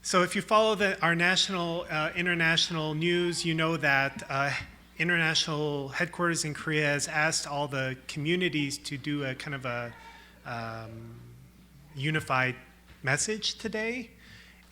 So if you follow our national, international news, you know that international headquarters in Korea has asked all the communities to do a kind of a unified message today.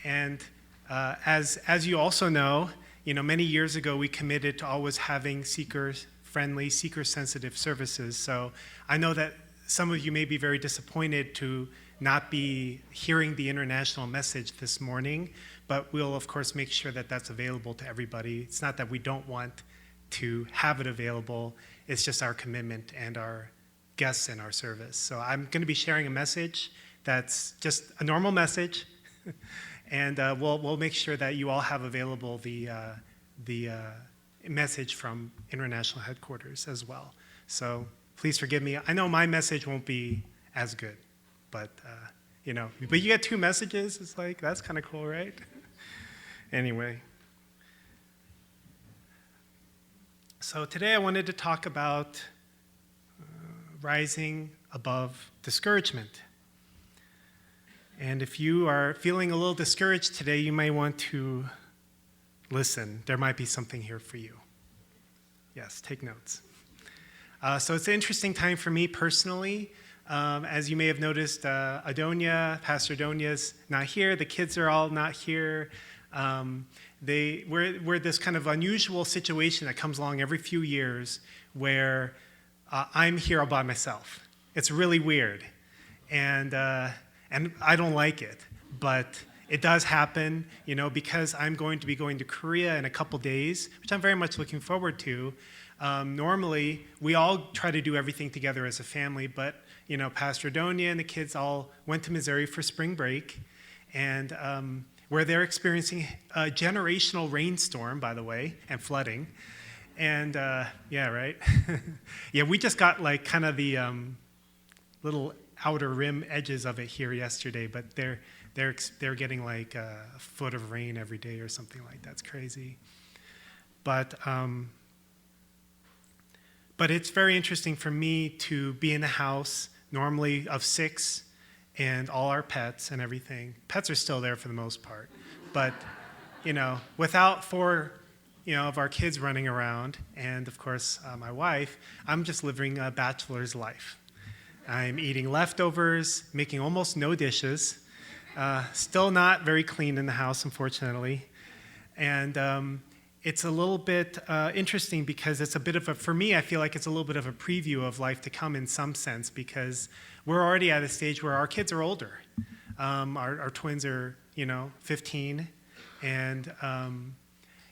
And as you also know, many years ago we committed to always having seeker-friendly, seeker-sensitive services. So I know that some of you may be very disappointed to not be hearing the international message this morning, but we'll of course make sure that that's available to everybody. It's not that we don't want to have it available, it's just our commitment and our guests in our service. So I'm going to be sharing a message that's just a normal message, and we'll make sure that you all have available the message from international headquarters as well. So please forgive me. I know my message won't be as good, but but you get two messages. It's like, that's kind of cool, right? Anyway. So today I wanted to talk about rising above discouragement. And if you are feeling a little discouraged today, you may want to listen. There might be something here for you. Yes, take notes. So it's an interesting time for me personally. As you may have noticed, Pastor Adonia's not here. The kids are all not here. We're this kind of unusual situation that comes along every few years where I'm here all by myself. It's really weird, and I don't like it, but it does happen, because I'm going to be going to Korea in a couple days, which I'm very much looking forward to. Normally, we all try to do everything together as a family, but Pastor Adonia and the kids all went to Missouri for spring break, and where they're experiencing a generational rainstorm, by the way, and flooding. And yeah, right? Yeah, we just got like kind of the little outer rim edges of it here yesterday, but they're getting like a foot of rain every day or something like that. It's crazy. But it's very interesting for me to be in the house, normally of 6, and all our pets and everything. Pets are still there for the most part. But, without 4, of our kids running around, and of course my wife, I'm just living a bachelor's life. I'm eating leftovers, making almost no dishes, still not very clean in the house, unfortunately. And it's a little bit interesting because it's a bit of for me, I feel like it's a little bit of a preview of life to come in some sense, because we're already at a stage where our kids are older. Our twins are, 15, and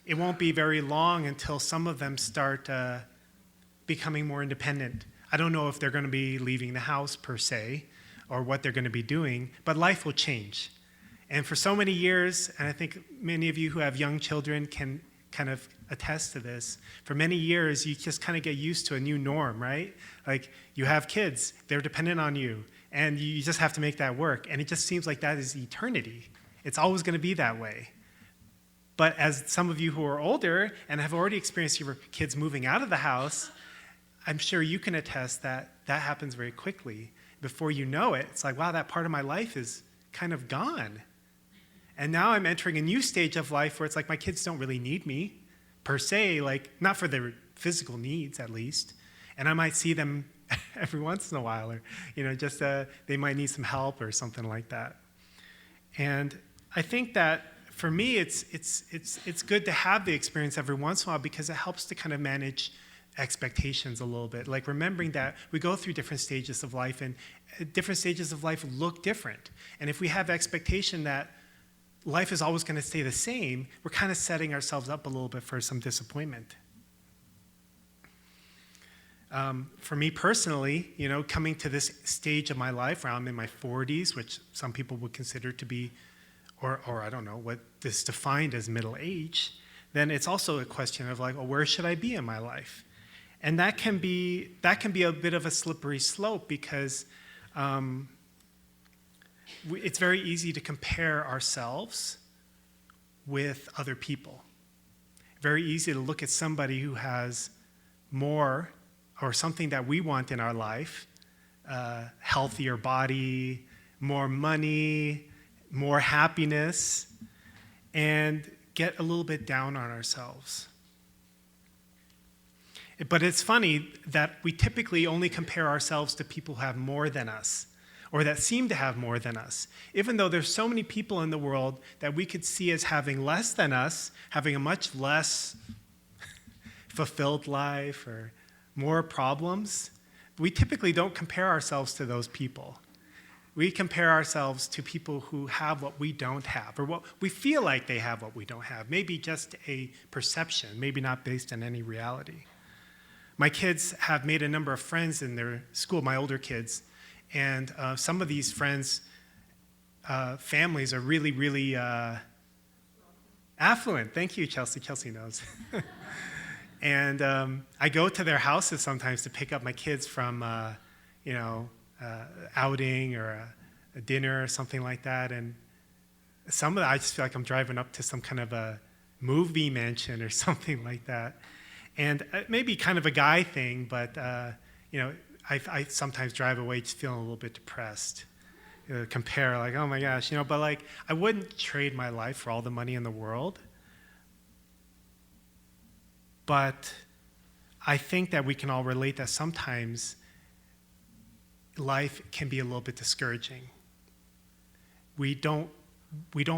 it won't be very long until some of them start becoming more independent. I don't know if they're going to be leaving the house per se, or what they're going to be doing, but life will change. And for so many years, and I think many of you who have young children can kind of attest to this, for many years you just kind of get used to a new norm, right? Like, you have kids, they're dependent on you, and you just have to make that work. And it just seems like that is eternity. It's always going to be that way. But as some of you who are older and have already experienced your kids moving out of the house, I'm sure you can attest that that happens very quickly. Before you know it, it's like, wow, that part of my life is kind of gone. And now I'm entering a new stage of life where it's like my kids don't really need me, per se, like not for their physical needs at least. And I might see them every once in a while, or just they might need some help or something like that. And I think that for me, it's good to have the experience every once in a while, because it helps to kind of manage expectations a little bit, like remembering that we go through different stages of life, and different stages of life look different. And if we have expectation that life is always going to stay the same, we're kind of setting ourselves up a little bit for some disappointment. For me personally, coming to this stage of my life where I'm in my 40s, which some people would consider to be, or I don't know what is defined as middle age, then it's also a question of like, well, where should I be in my life? And that can be a bit of a slippery slope, because it's very easy to compare ourselves with other people. Very easy to look at somebody who has more, or something that we want in our life, healthier body, more money, more happiness, and get a little bit down on ourselves. But it's funny that we typically only compare ourselves to people who have more than us, or that seem to have more than us, even though there's so many people in the world that we could see as having less than us, having a much less fulfilled life or more problems. We typically don't compare ourselves to those people. We compare ourselves to people who have what we don't have, or what we feel like they have what we don't have, maybe just a perception, maybe not based on any reality. My kids have made a number of friends in their school, my older kids, and some of these friends' families are really, really affluent. Thank you, Chelsea. Chelsea knows. And I go to their houses sometimes to pick up my kids from, outing or a dinner or something like that. And I just feel like I'm driving up to some kind of a movie mansion or something like that. And it may be kind of a guy thing, but I sometimes drive away just feeling a little bit depressed. Compare, like, oh my gosh, but like, I wouldn't trade my life for all the money in the world. But I think that we can all relate that sometimes life can be a little bit discouraging. We don't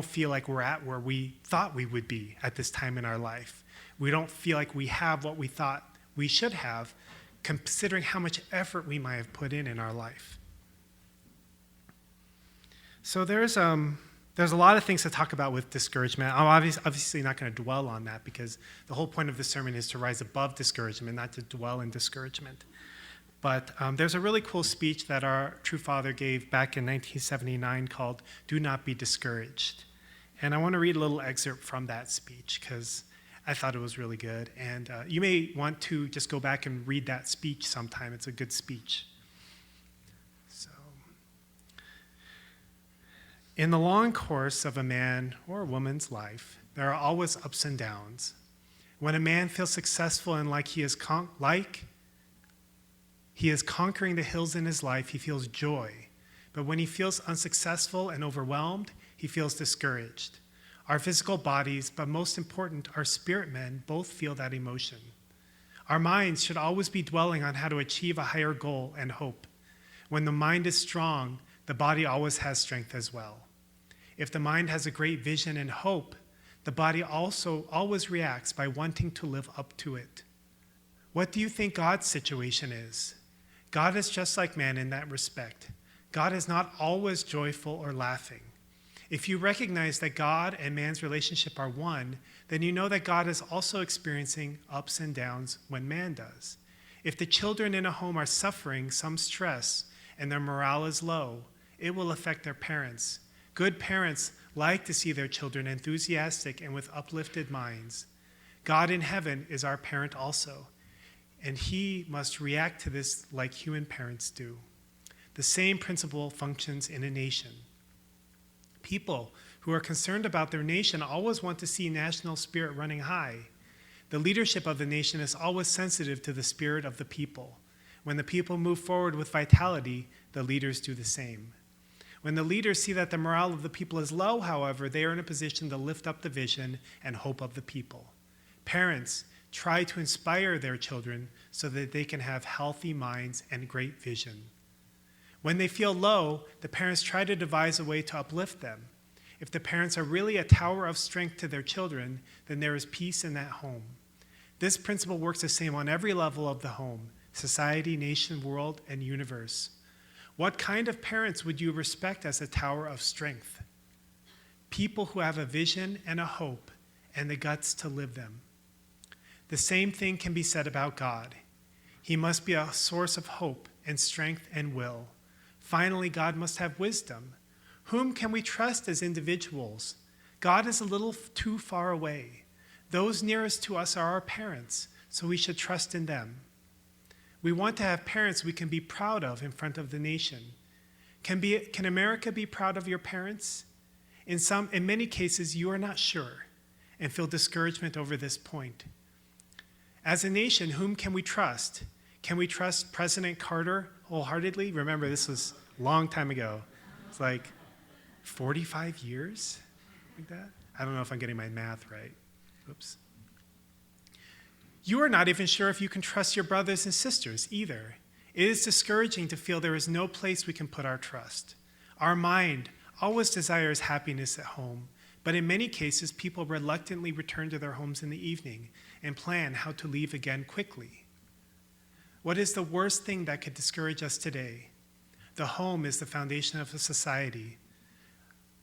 feel like we're at where we thought we would be at this time in our life. We don't feel like we have what we thought we should have, considering how much effort we might have put in our life. So there's a lot of things to talk about with discouragement. I'm obviously not going to dwell on that, because the whole point of the sermon is to rise above discouragement, not to dwell in discouragement. But there's a really cool speech that our True Father gave back in 1979 called "Do Not Be Discouraged." And I want to read a little excerpt from that speech, because I thought it was really good. And you may want to just go back and read that speech sometime. It's a good speech. So, in the long course of a man or a woman's life, there are always ups and downs. When a man feels successful and like he is conquering the hills in his life, he feels joy. But when he feels unsuccessful and overwhelmed, he feels discouraged. Our physical bodies, but most important, our spirit men, both feel that emotion. Our minds should always be dwelling on how to achieve a higher goal and hope. When the mind is strong, the body always has strength as well. If the mind has a great vision and hope, the body also always reacts by wanting to live up to it. What do you think God's situation is? God is just like man in that respect. God is not always joyful or laughing. If you recognize that God and man's relationship are one, then you know that God is also experiencing ups and downs when man does. If the children in a home are suffering some stress and their morale is low, it will affect their parents. Good parents like to see their children enthusiastic and with uplifted minds. God in heaven is our parent also, and he must react to this like human parents do. The same principle functions in a nation. People who are concerned about their nation always want to see national spirit running high. The leadership of the nation is always sensitive to the spirit of the people. When the people move forward with vitality, the leaders do the same. When the leaders see that the morale of the people is low, however, they are in a position to lift up the vision and hope of the people. Parents try to inspire their children so that they can have healthy minds and great vision. When they feel low, the parents try to devise a way to uplift them. If the parents are really a tower of strength to their children, then there is peace in that home. This principle works the same on every level of the home: society, nation, world, and universe. What kind of parents would you respect as a tower of strength? People who have a vision and a hope and the guts to live them. The same thing can be said about God. He must be a source of hope and strength and will. Finally, God must have wisdom. Whom can we trust as individuals? God is a little too far away. Those nearest to us are our parents, so we should trust in them. We want to have parents we can be proud of in front of the nation. Can America be proud of your parents? In many cases, you are not sure and feel discouragement over this point. As a nation, whom can we trust? Can we trust President Carter wholeheartedly? Remember, this was a long time ago. It's like 45 years? like that. I don't know if I'm getting my math right. Oops. You are not even sure if you can trust your brothers and sisters either. It is discouraging to feel there is no place we can put our trust. Our mind always desires happiness at home, but in many cases, people reluctantly return to their homes in the evening and plan how to leave again quickly. What is the worst thing that could discourage us today? The home is the foundation of a society,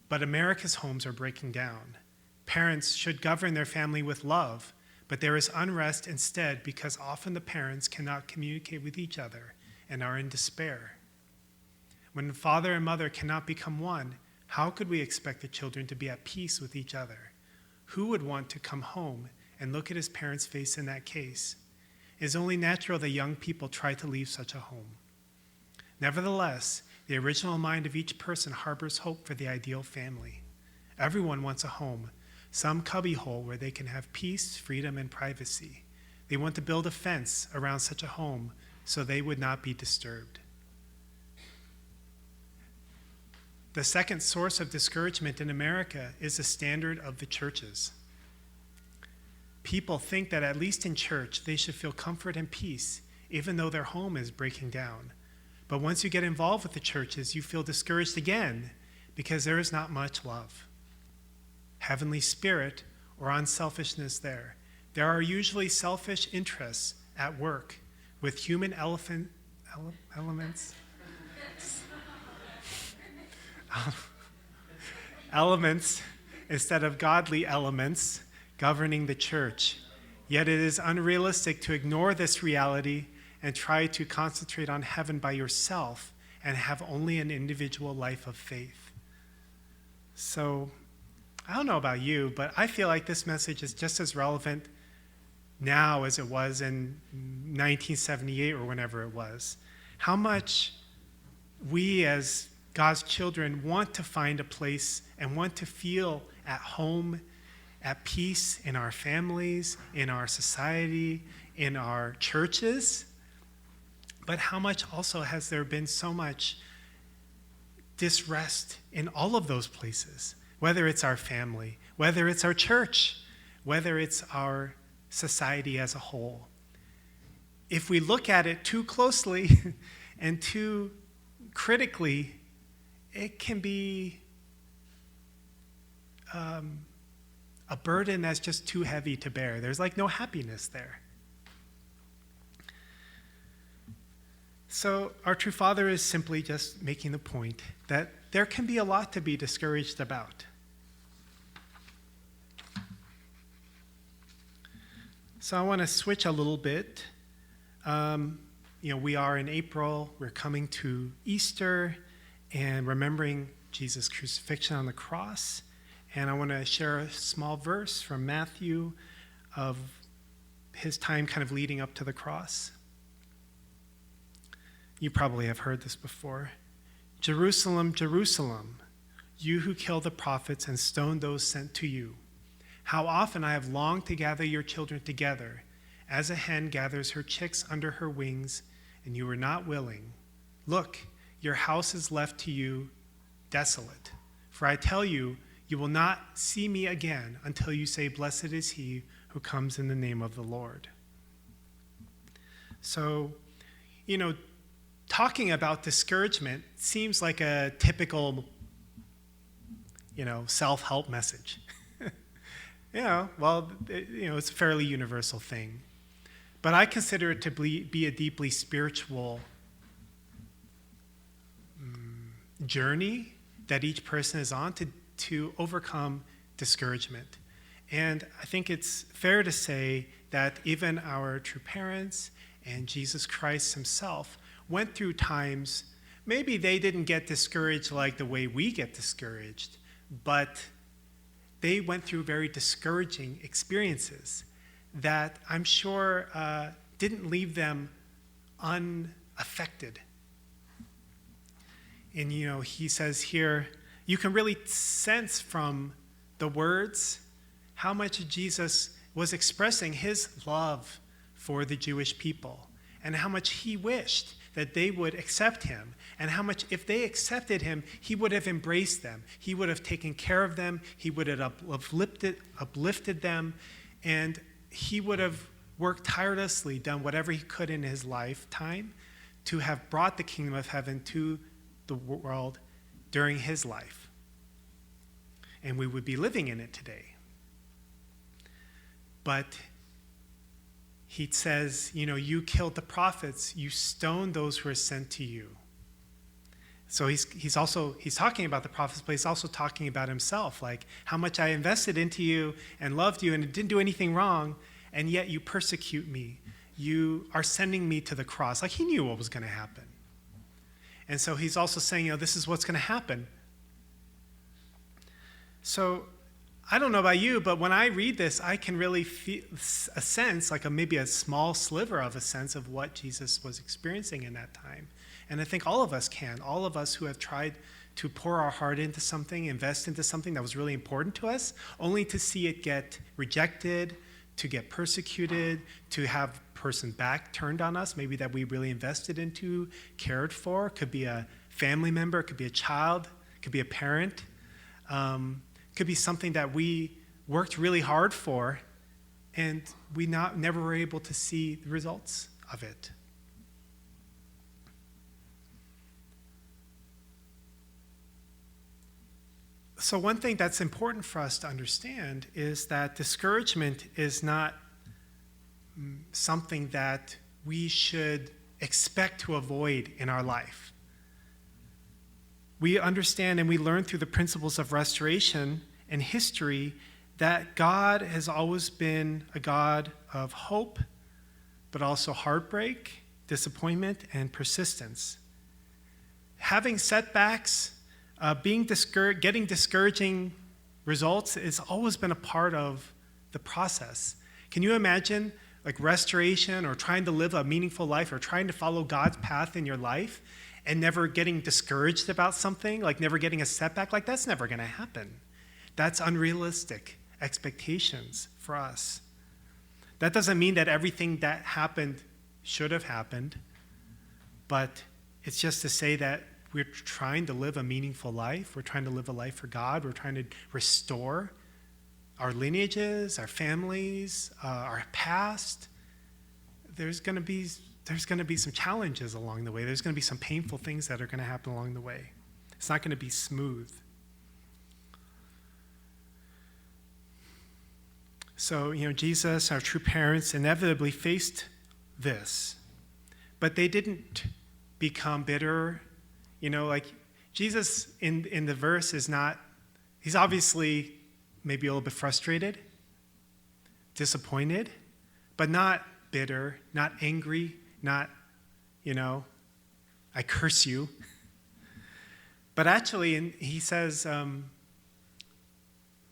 but America's homes are breaking down. Parents should govern their family with love, but there is unrest instead because often the parents cannot communicate with each other and are in despair. When father and mother cannot become one, how could we expect the children to be at peace with each other? Who would want to come home and look at his parents' face in that case? It is only natural that young people try to leave such a home. Nevertheless, the original mind of each person harbors hope for the ideal family. Everyone wants a home, some cubbyhole where they can have peace, freedom, and privacy. They want to build a fence around such a home so they would not be disturbed. The second source of discouragement in America is the standard of the churches. People think that at least in church, they should feel comfort and peace, even though their home is breaking down. But once you get involved with the churches, you feel discouraged again because there is not much love, heavenly spirit, or unselfishness there. There are usually selfish interests at work with human elements. Elements instead of godly elements governing the church. Yet it is unrealistic to ignore this reality and try to concentrate on heaven by yourself and have only an individual life of faith. So, I don't know about you, but I feel like this message is just as relevant now as it was in 1978 or whenever it was. How much we as God's children want to find a place and want to feel at home, at peace in our families, in our society, in our churches. But how much also has there been so much disrest in all of those places, whether it's our family, whether it's our church, whether it's our society as a whole. If we look at it too closely and too critically, it can be a burden that's just too heavy to bear. There's like no happiness there. So our true Father is simply just making the point that there can be a lot to be discouraged about. So I want to switch a little bit. We are in April. We're coming to Easter and remembering Jesus' crucifixion on the cross. And I want to share a small verse from Matthew of his time kind of leading up to the cross. You probably have heard this before. Jerusalem, Jerusalem, you who kill the prophets and stone those sent to you. How often I have longed to gather your children together, as a hen gathers her chicks under her wings, and you were not willing. Look, your house is left to you desolate. For I tell you, you will not see me again until you say, blessed is he who comes in the name of the Lord. So, talking about discouragement seems like a typical, self-help message. It's a fairly universal thing. But I consider it to be a deeply spiritual journey that each person is on to overcome discouragement. And I think it's fair to say that even our true parents and Jesus Christ himself went through times, maybe they didn't get discouraged like the way we get discouraged, but they went through very discouraging experiences that I'm sure didn't leave them unaffected. And, he says here, you can really sense from the words how much Jesus was expressing his love for the Jewish people and how much he wished that they would accept him, and how much if they accepted him, he would have embraced them. He would have taken care of them. He would have uplifted them, and he would have worked tirelessly, done whatever he could in his lifetime to have brought the kingdom of heaven to the world during his life. And we would be living in it today. But he says, you killed the prophets, you stoned those who were sent to you. So he's talking about the prophets, but he's also talking about himself, like how much I invested into you and loved you and didn't do anything wrong, and yet you persecute me. You are sending me to the cross. Like he knew what was going to happen. And so he's also saying, this is what's going to happen. So I don't know about you, but when I read this, I can really feel a sense, like maybe a small sliver of a sense of what Jesus was experiencing in that time. And I think all of us can. All of us who have tried to pour our heart into something, invest into something that was really important to us, only to see it get rejected, to get persecuted, to have person back turned on us, maybe that we really invested into, cared for. Could be a family member, it could be a child, it could be a parent. Could be something that we worked really hard for, and we never were able to see the results of it. So one thing that's important for us to understand is that discouragement is not something that we should expect to avoid in our life. We understand and we learn through the principles of restoration and history that God has always been a God of hope, but also heartbreak, disappointment, and persistence. Having setbacks, getting discouraging results has always been a part of the process. Can you imagine like restoration or trying to live a meaningful life or trying to follow God's path in your life and never getting discouraged about something, like never getting a setback? Like that's never going to happen. That's unrealistic expectations for us. That doesn't mean that everything that happened should have happened, but it's just to say that we're trying to live a meaningful life. We're trying to live a life for God. We're trying to restore our lineages, our families, our past. There's going to be some challenges along the way. There's going to be some painful things that are going to happen along the way. It's not going to be smooth. So, Jesus, our true parents, inevitably faced this, but they didn't become bitter. Like Jesus in the verse he's obviously maybe a little bit frustrated, disappointed, but not bitter, not angry, not, I curse you. But actually, he says,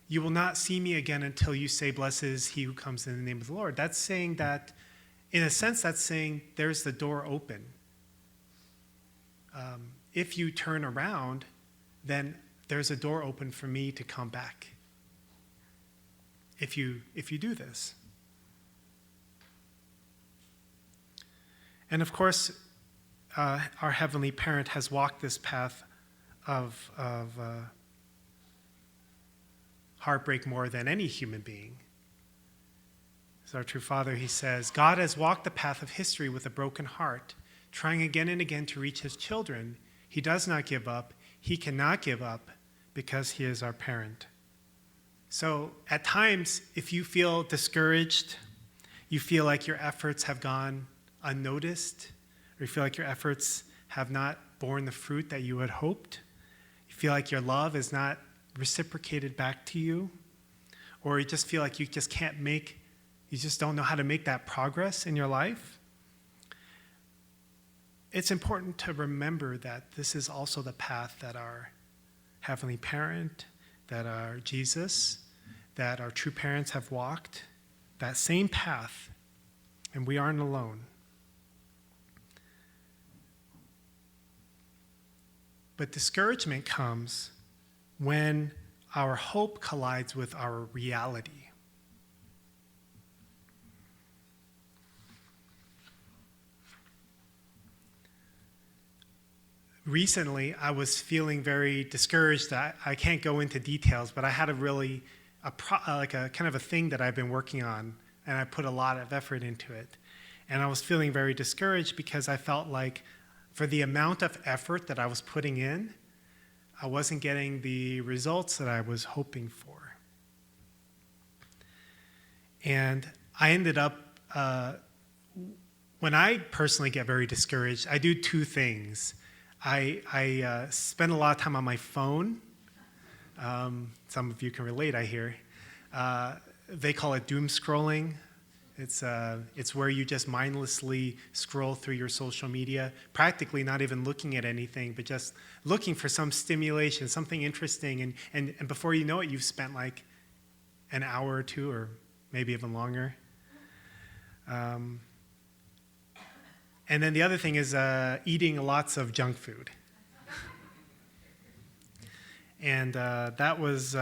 you will not see me again until you say, blessed is he who comes in the name of the Lord. That's saying that, in a sense, that's saying there's the door open. If you turn around, then there's a door open for me to come back. If you do this. And of course, our Heavenly Parent has walked this path of heartbreak more than any human being. As our true Father, he says, God has walked the path of history with a broken heart, trying again and again to reach his children. He does not give up. He cannot give up because he is our parent. So at times, if you feel discouraged, you feel like your efforts have gone unnoticed, or you feel like your efforts have not borne the fruit that you had hoped, you feel like your love is not reciprocated back to you, or you just feel like you just don't know how to make that progress in your life, it's important to remember that this is also the path that our Heavenly Parent, that our Jesus, that our true parents have walked, that same path, and we aren't alone. But discouragement comes when our hope collides with our reality. recently I was feeling very discouraged. I can't go into details, but I had like a kind of a thing that I've been working on, and I put a lot of effort into it. And I was feeling very discouraged because I felt like for the amount of effort that I was putting in, I wasn't getting the results that I was hoping for. And I ended up, when I personally get very discouraged, I do two things. I spend a lot of time on my phone. Some of you can relate, I hear. They call it doom scrolling. It's where you just mindlessly scroll through your social media, practically not even looking at anything, but just looking for some stimulation, something interesting. And before you know it, you've spent like an hour or two, or maybe even longer. And then the other thing is eating lots of junk food. And that was...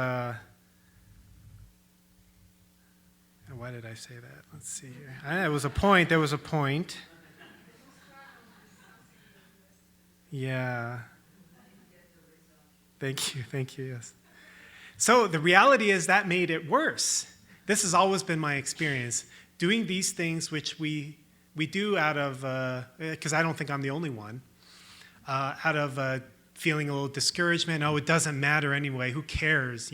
why did I say that? Let's see here. There was a point. Yeah. Thank you, yes. So the reality is that made it worse. This has always been my experience. Doing these things which we do out of, because I don't think I'm the only one, out of feeling a little discouragement. Oh, it doesn't matter anyway. Who cares,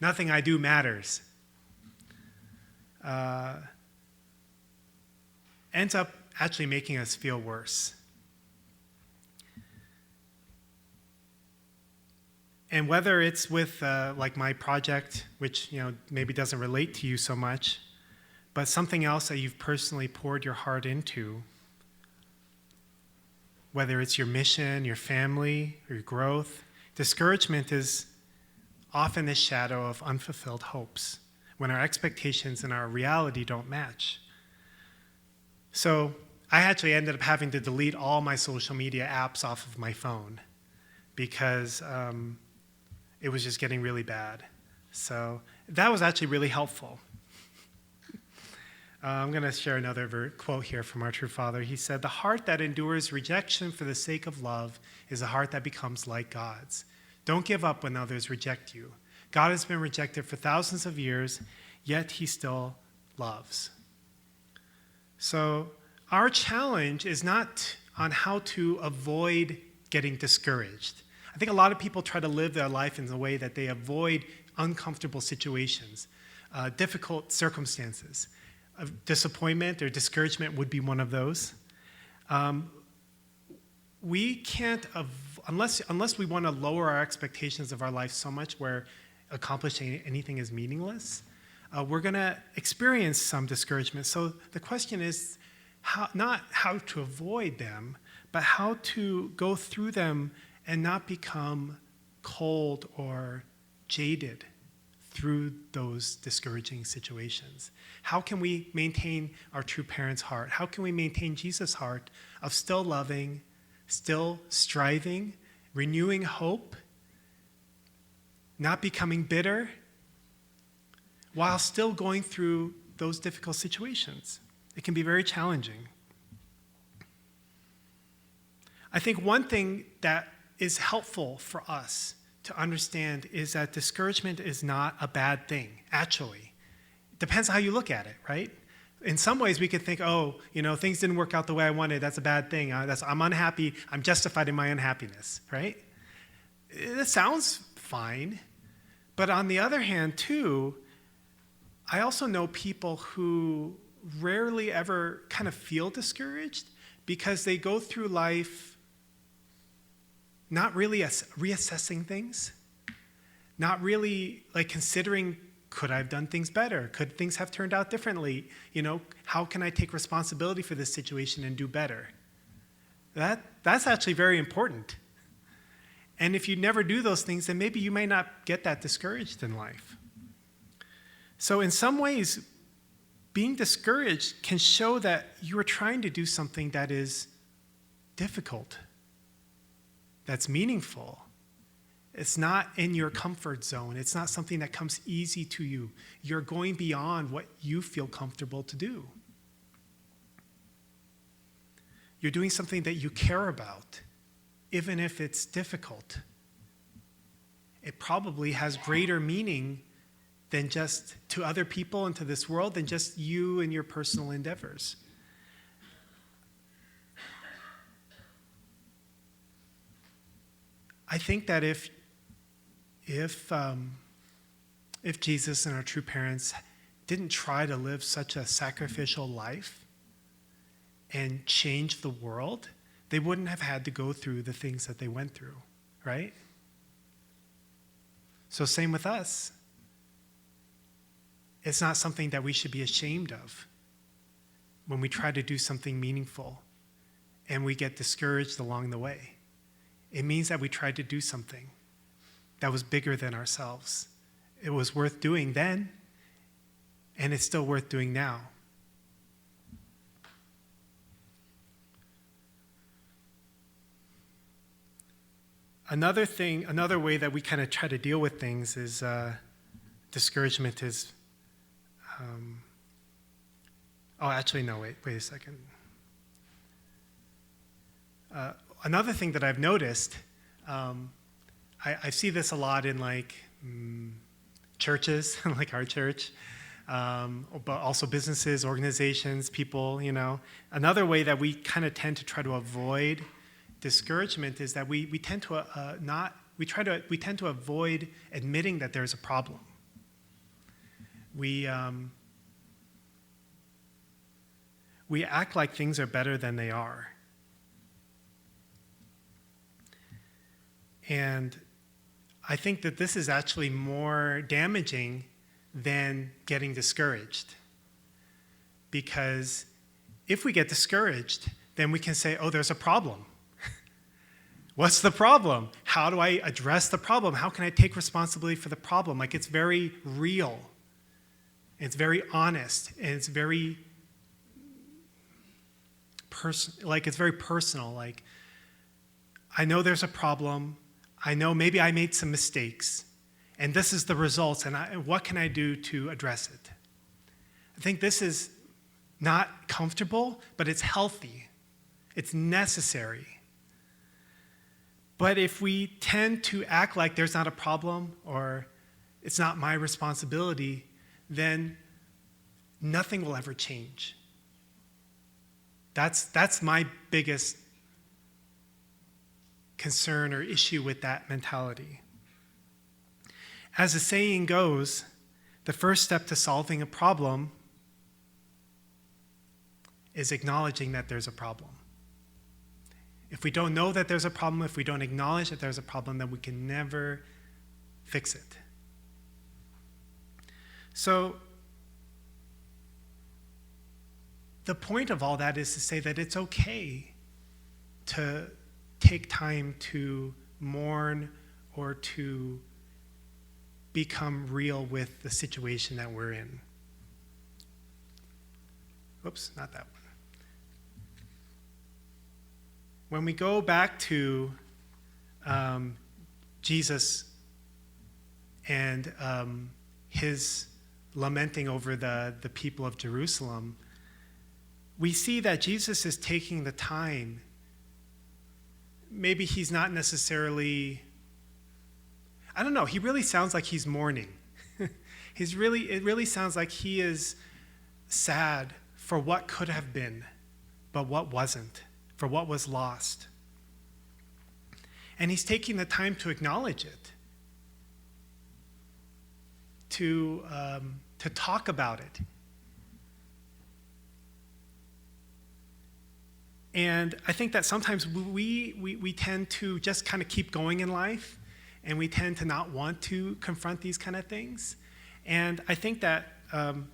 Nothing I do matters. Ends up actually making us feel worse. And whether it's with like my project, which maybe doesn't relate to you so much, but something else that you've personally poured your heart into, whether it's your mission, your family, or your growth, discouragement is often a shadow of unfulfilled hopes when our expectations and our reality don't match. So I actually ended up having to delete all my social media apps off of my phone because it was just getting really bad. So that was actually really helpful. I'm going to share another quote here from our true father. He said, "The heart that endures rejection for the sake of love is a heart that becomes like God's. Don't give up when others reject you. God has been rejected for thousands of years, yet he still loves." So our challenge is not on how to avoid getting discouraged. I think a lot of people try to live their life in a way that they avoid uncomfortable situations, difficult circumstances. Disappointment or discouragement would be one of those. We can't, unless we want to lower our expectations of our life so much where accomplishing anything is meaningless, we're going to experience some discouragement. So the question is not how to avoid them, but how to go through them and not become cold or jaded through those discouraging situations. How can we maintain our true parent's heart? How can we maintain Jesus' heart of still loving, still striving, renewing hope, not becoming bitter, while still going through those difficult situations? It can be very challenging. I think one thing that is helpful for us to understand is that discouragement is not a bad thing, actually. It depends how you look at it, right? In some ways, we could think, things didn't work out the way I wanted. That's a bad thing. I'm unhappy. I'm justified in my unhappiness, right? It sounds fine. But on the other hand, too, I also know people who rarely ever kind of feel discouraged because they go through life not really reassessing things, not really like considering, could I have done things better? Could things have turned out differently? How can I take responsibility for this situation and do better? That's actually very important. And if you never do those things, then maybe you may not get that discouraged in life. So in some ways, being discouraged can show that you are trying to do something that is difficult, that's meaningful. It's not in your comfort zone. It's not something that comes easy to you. You're going beyond what you feel comfortable to do. You're doing something that you care about. even if it's difficult. It probably has greater meaning than just to other people and to this world than just you and your personal endeavors. I think that if Jesus and our true parents didn't try to live such a sacrificial life and change the world, they wouldn't have had to go through the things that they went through, right? So same with us. It's not something that we should be ashamed of when we try to do something meaningful and we get discouraged along the way. It means that we tried to do something that was bigger than ourselves. It was worth doing then, and it's still worth doing now. Another way that we kind of try to deal with things is discouragement is, wait a second. Another thing that I've noticed, I see this a lot in churches, like our church, but also businesses, organizations, people, Another way that we kind of tend to try to avoid discouragement is that we tend to avoid admitting that there's a problem. We act like things are better than they are. And I think that this is actually more damaging than getting discouraged. Because if we get discouraged, then we can say, oh, there's a problem. What's the problem? How do I address the problem? How can I take responsibility for the problem? It's very real. It's very honest. And it's very it's very personal. I know there's a problem. I know maybe I made some mistakes, and this is the results, and what can I do to address it? I think this is not comfortable, but it's healthy. It's necessary. But if we tend to act like there's not a problem or it's not my responsibility, then nothing will ever change. That's my biggest concern or issue with that mentality. As the saying goes, the first step to solving a problem is acknowledging that there's a problem. If we don't know that there's a problem, if we don't acknowledge that there's a problem, then we can never fix it. So, the point of all that is to say that it's okay to take time to mourn or to become real with the situation that we're in. Oops, not that one. When we go back to Jesus and his lamenting over the people of Jerusalem, we see that Jesus is taking the time. Maybe he's not necessarily, I don't know, he really sounds like he's mourning. It really sounds like he is sad for what could have been, but what wasn't, for what was lost. And he's taking the time to acknowledge it, to talk about it. And I think that sometimes we tend to just kind of keep going in life, and we tend to not want to confront these kind of things. And I think that I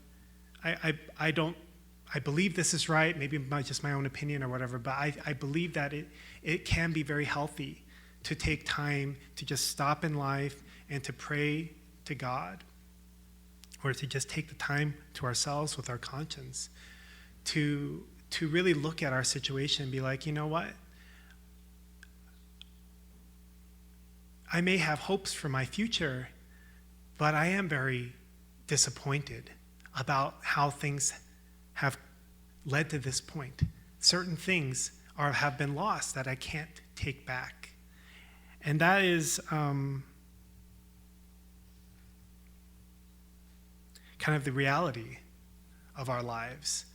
believe this is right, maybe just my own opinion or whatever, but I believe that it can be very healthy to take time to just stop in life and to pray to God, or to just take the time to ourselves with our conscience to really look at our situation and be like, you know what? I may have hopes for my future, but I am very disappointed about how things have led to this point. Certain things have been lost that I can't take back. And that is kind of the reality of our lives,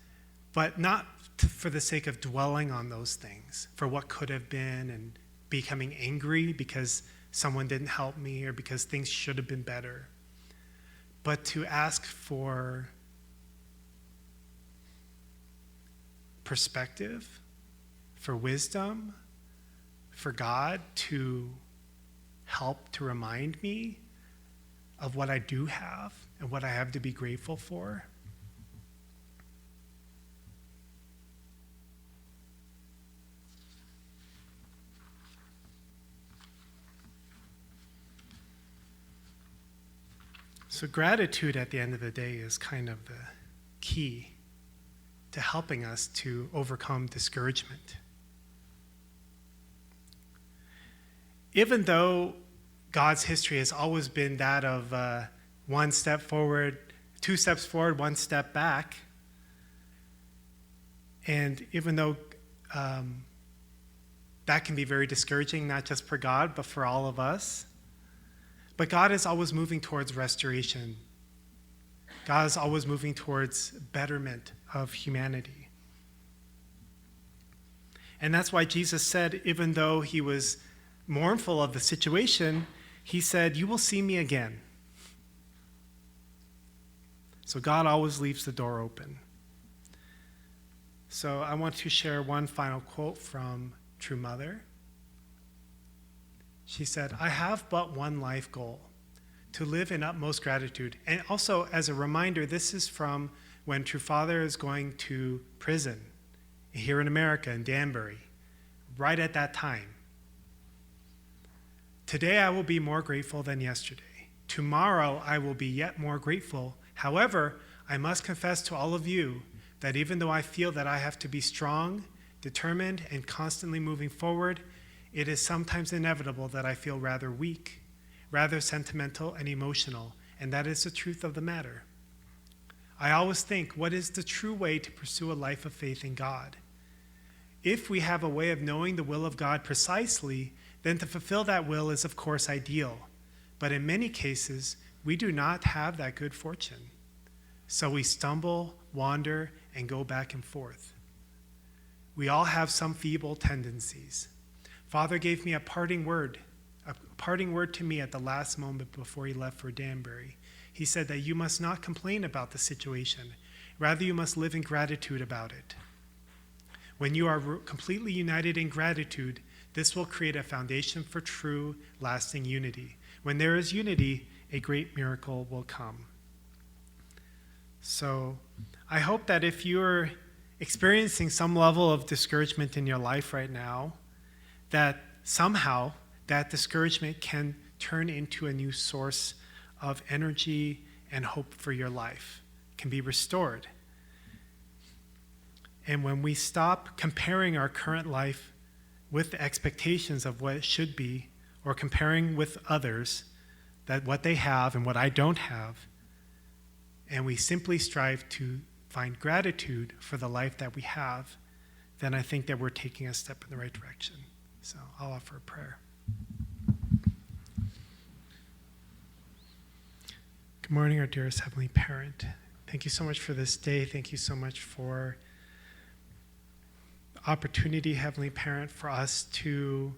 but not for the sake of dwelling on those things, for what could have been and becoming angry because someone didn't help me or because things should have been better, but to ask for perspective, for wisdom, for God to help to remind me of what I do have and what I have to be grateful for. So gratitude at the end of the day is kind of the key to helping us to overcome discouragement. Even though God's history has always been that of one step forward, two steps forward, one step back, and even though that can be very discouraging, not just for God, but for all of us, but God is always moving towards restoration. God is always moving towards betterment of humanity. And that's why Jesus said, even though he was mournful of the situation, he said, "You will see me again." So God always leaves the door open. So I want to share one final quote from True Mother. She said, "I have but one life goal, to live in utmost gratitude." And also, as a reminder, this is from when True Father is going to prison here in America, in Danbury, right at that time. "Today I will be more grateful than yesterday. Tomorrow I will be yet more grateful. However, I must confess to all of you that even though I feel that I have to be strong, determined, and constantly moving forward, it is sometimes inevitable that I feel rather weak, rather sentimental and emotional, and that is the truth of the matter. I always think, what is the true way to pursue a life of faith in God? If we have a way of knowing the will of God precisely, then to fulfill that will is of course ideal. But in many cases, we do not have that good fortune. So we stumble, wander, and go back and forth. We all have some feeble tendencies. Father gave me a parting word to me at the last moment before he left for Danbury. He said that you must not complain about the situation. Rather, you must live in gratitude about it. When you are completely united in gratitude, this will create a foundation for true, lasting unity. When there is unity, a great miracle will come." So I hope that if you're experiencing some level of discouragement in your life right now, that somehow that discouragement can turn into a new source of energy and hope for your life, can be restored. And when we stop comparing our current life with the expectations of what it should be, or comparing with others, that what they have and what I don't have, and we simply strive to find gratitude for the life that we have, then I think that we're taking a step in the right direction. So I'll offer a prayer. Good morning, our dearest Heavenly Parent. Thank you so much for this day. Thank you so much for the opportunity, Heavenly Parent, for us to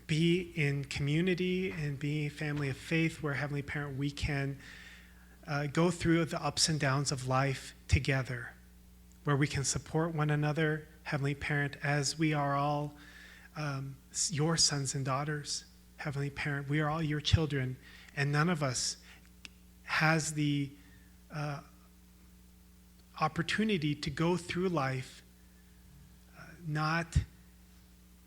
be in community and be a family of faith where, Heavenly Parent, we can go through the ups and downs of life together, where we can support one another, Heavenly Parent, as we are all your sons and daughters, Heavenly Parent. We are all your children, and none of us has the opportunity to go through life not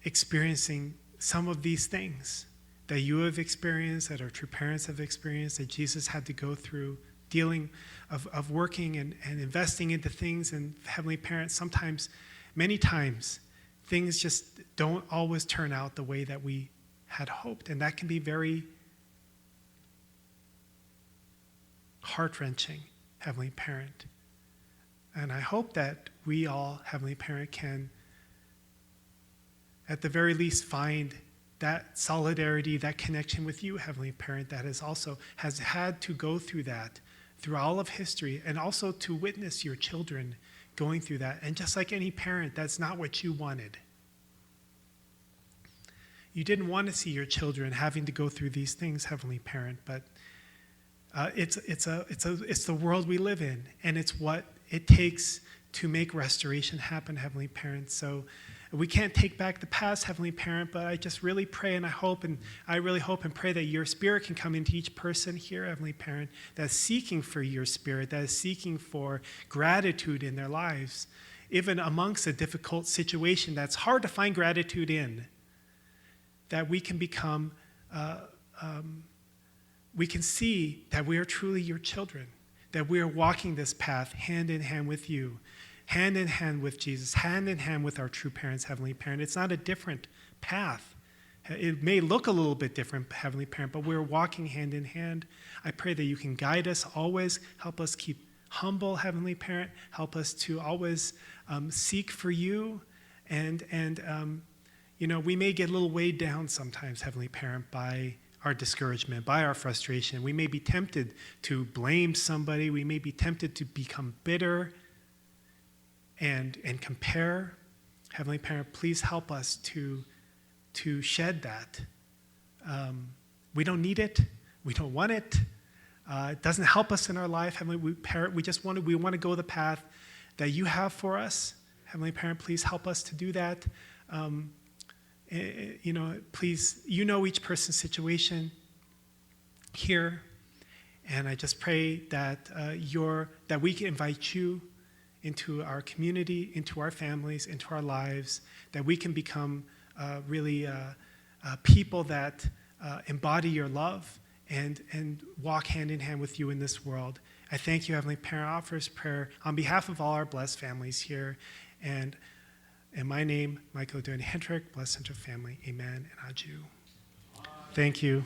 experiencing some of these things that you have experienced, that our true parents have experienced, that Jesus had to go through, dealing of working and investing into things. And Heavenly Parent, sometimes, many times, things just don't always turn out the way that we had hoped. And that can be very heart-wrenching, Heavenly Parent. And I hope that we all, Heavenly Parent, can, at the very least, find that solidarity, that connection with you, Heavenly Parent, that has had to go through that through all of history, and also to witness your children going through that. And just like any parent, that's not what you wanted. You didn't want to see your children having to go through these things, Heavenly Parent, but it's the world we live in, and it's what it takes to make restoration happen, Heavenly Parent. So we can't take back the past, Heavenly Parent, but I just really pray and I really hope and pray that your Spirit can come into each person here, Heavenly Parent, that's seeking for your Spirit, that is seeking for gratitude in their lives, even amongst a difficult situation that's hard to find gratitude in, that we can become, we can see that we are truly your children, that we are walking this path hand in hand with you, hand in hand with Jesus, hand in hand with our true parents, Heavenly Parent. It's not a different path. It may look a little bit different, Heavenly Parent, but we're walking hand in hand. I pray that you can guide us always, help us keep humble, Heavenly Parent, help us to always seek for you, and we may get a little weighed down sometimes, Heavenly Parent, by our discouragement, by our frustration. We may be tempted to blame somebody. We may be tempted to become bitter and compare. Heavenly Parent, please help us to shed that. We don't need it. We don't want it. It doesn't help us in our life. Heavenly Parent, we want to go the path that you have for us. Heavenly Parent, please help us to do that. Please, you know each person's situation here, and I just pray that that we can invite you into our community, into our families, into our lives, that we can become really people that embody your love and walk hand in hand with you in this world. I thank you, Heavenly Parent. I offer this prayer on behalf of all our blessed families here, and in my name, Michael Doan Hendrick, Blessed Central Family, amen, and adieu. Thank you.